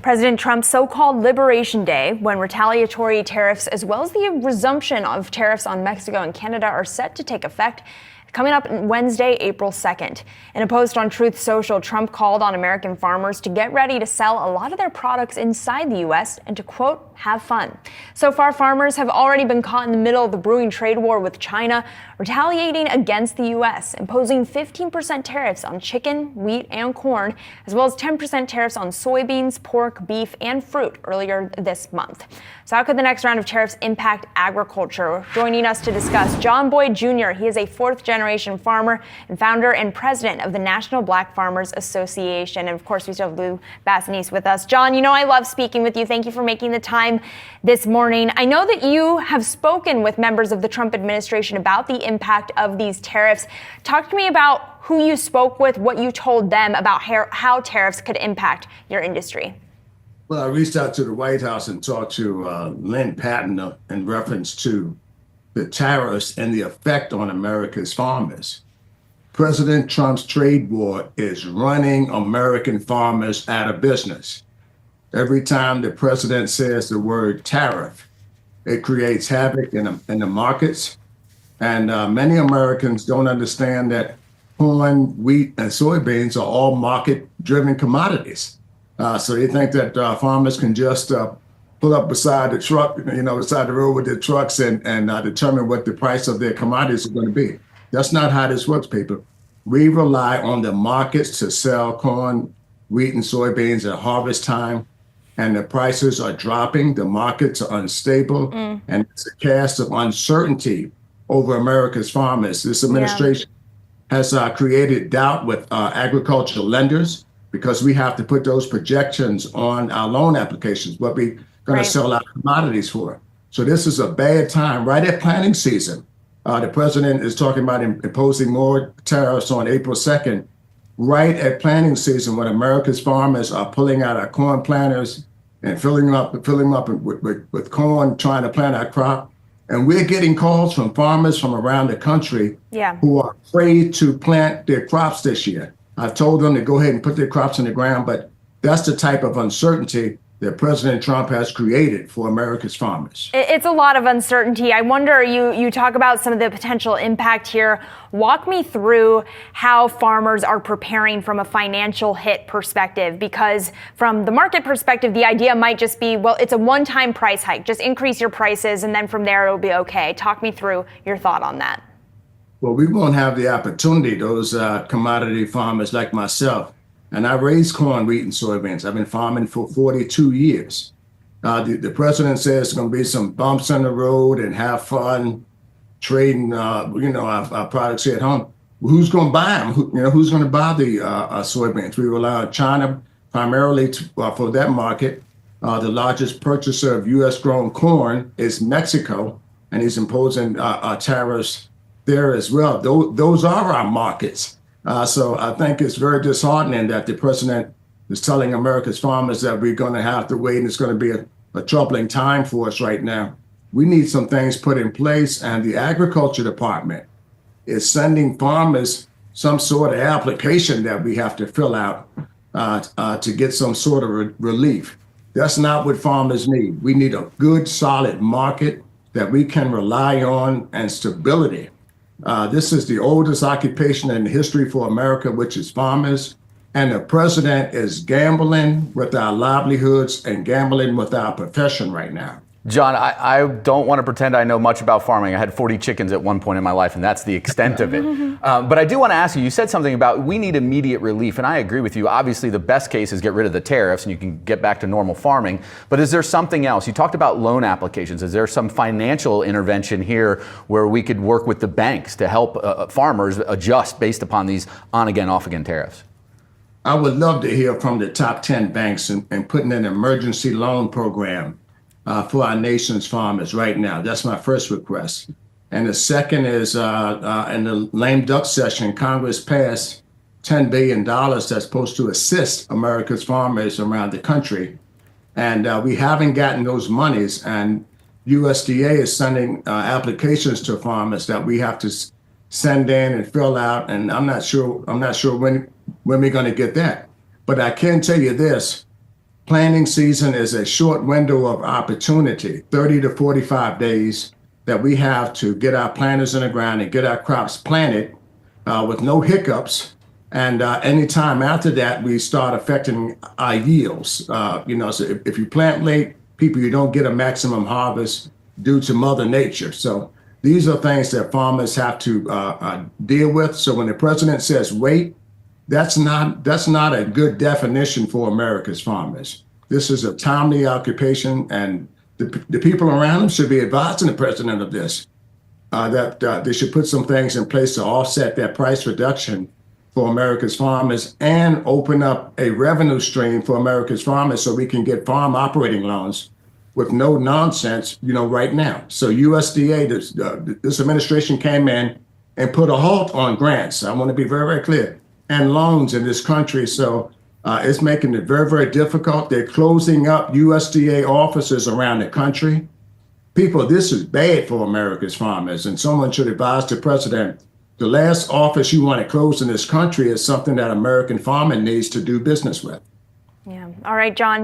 President Trump's so-called Liberation Day, when retaliatory tariffs as well as the resumption of tariffs on Mexico and Canada are set to take effect, coming up Wednesday, April 2nd. In a post on Truth Social, Trump called on American farmers to get ready to sell a lot of their products inside the U.S. and to, quote, have fun. So far, farmers have already been caught in the middle of the brewing trade war with China, retaliating against the U.S., imposing 15% tariffs on chicken, wheat, and corn, as well as 10% tariffs on soybeans, pork, beef, and fruit earlier this month. So how could the next round of tariffs impact agriculture? Joining us to discuss, John Boyd Jr. He is a fourth-generation farmer and founder and president of the National Black Farmers Association. And of course, we still have Lou Bassanese with us. John, you know I love speaking with you. Thank you for making the time this morning. I know that you have spoken with members of the Trump administration about the impact of these tariffs. Talk to me about who you spoke with, what you told them about how tariffs could impact your industry. Well, I reached out to the White House and talked to Lynn Patton in reference to the tariffs and the effect on America's farmers. President Trump's trade war is running American farmers out of business. Every time the president says the word tariff, it creates havoc in the markets. And many Americans don't understand that corn, wheat, and soybeans are all market-driven commodities. So they think that farmers can just pull up beside the truck, beside the road with their trucks and determine what the price of their commodities are going to be. That's not how this works, people. We rely on the markets to sell corn, wheat, and soybeans at harvest time. And the prices are dropping, the markets are unstable, and it's a cast of uncertainty over America's farmers. This administration has created doubt with agricultural lenders because we have to put those projections on our loan applications, what we're going to sell our commodities for. So this is a bad time, right at planting season. The president is talking about imposing more tariffs on April 2nd, right at planting season when America's farmers are pulling out our corn planters and filling them up with corn, trying to plant our crop. And we're getting calls from farmers from around the country who are afraid to plant their crops this year. I've told them to go ahead and put their crops in the ground, but that's the type of uncertainty that President Trump has created for America's farmers. It's a lot of uncertainty. I wonder, you talk about some of the potential impact here. Walk me through how farmers are preparing from a financial hit perspective, because from the market perspective, the idea might just be, well, it's a one-time price hike. Just increase your prices, and then from there, it'll be okay. Talk me through your thought on that. Well, we won't have the opportunity, those commodity farmers like myself. And I raise corn, wheat, and soybeans. I've been farming for 42 years. The president says there's going to be some bumps on the road and have fun trading, our products here at home. Who's going to buy them? Who's going to buy the soybeans? We rely on China primarily for that market. The largest purchaser of U.S.-grown corn is Mexico, and he's imposing tariffs there as well. Those are our markets. So I think it's very disheartening that the president is telling America's farmers that we're going to have to wait and it's going to be a troubling time for us right now. We need some things put in place, and the Agriculture Department is sending farmers some sort of application that we have to fill out to get some sort of relief. That's not what farmers need. We need a good, solid market that we can rely on and stability. This is the oldest occupation in history for America, which is farmers. And the president is gambling with our livelihoods and gambling with our profession right now. John, I don't want to pretend I know much about farming. I had 40 chickens at one point in my life, and that's the extent of it. But I do want to ask you said something about we need immediate relief, and I agree with you. Obviously, the best case is get rid of the tariffs and you can get back to normal farming. But is there something else? You talked about loan applications. Is there some financial intervention here where we could work with the banks to help farmers adjust based upon these on-again, off-again tariffs? I would love to hear from the top 10 banks and putting an emergency loan program for our nation's farmers right now. That's my first request. And the second is in the lame duck session, Congress passed $10 billion that's supposed to assist America's farmers around the country. And we haven't gotten those monies. And USDA is sending applications to farmers that we have to send in and fill out. And I'm not sure when we're going to get that. But I can tell you this. planting season is a short window of opportunity, 30 to 45 days that we have to get our planters in the ground and get our crops planted with no hiccups. And anytime after that, we start affecting our yields. So if you plant late, you don't get a maximum harvest due to Mother Nature. So these are things that farmers have to deal with. So when the president says wait, that's not a good definition for America's farmers. This is a timely occupation, and the people around him should be advising the president of this, that they should put some things in place to offset that price reduction for America's farmers and open up a revenue stream for America's farmers so we can get farm operating loans with no nonsense, right now. So USDA, this administration came in and put a halt on grants. I want to be very, very clear, and loans in this country. So it's making it very, very difficult. They're closing up USDA offices around the country. People, this is bad for America's farmers, and someone should advise the president, the last office you want to close in this country is something that American farming needs to do business with. Yeah. All right, John.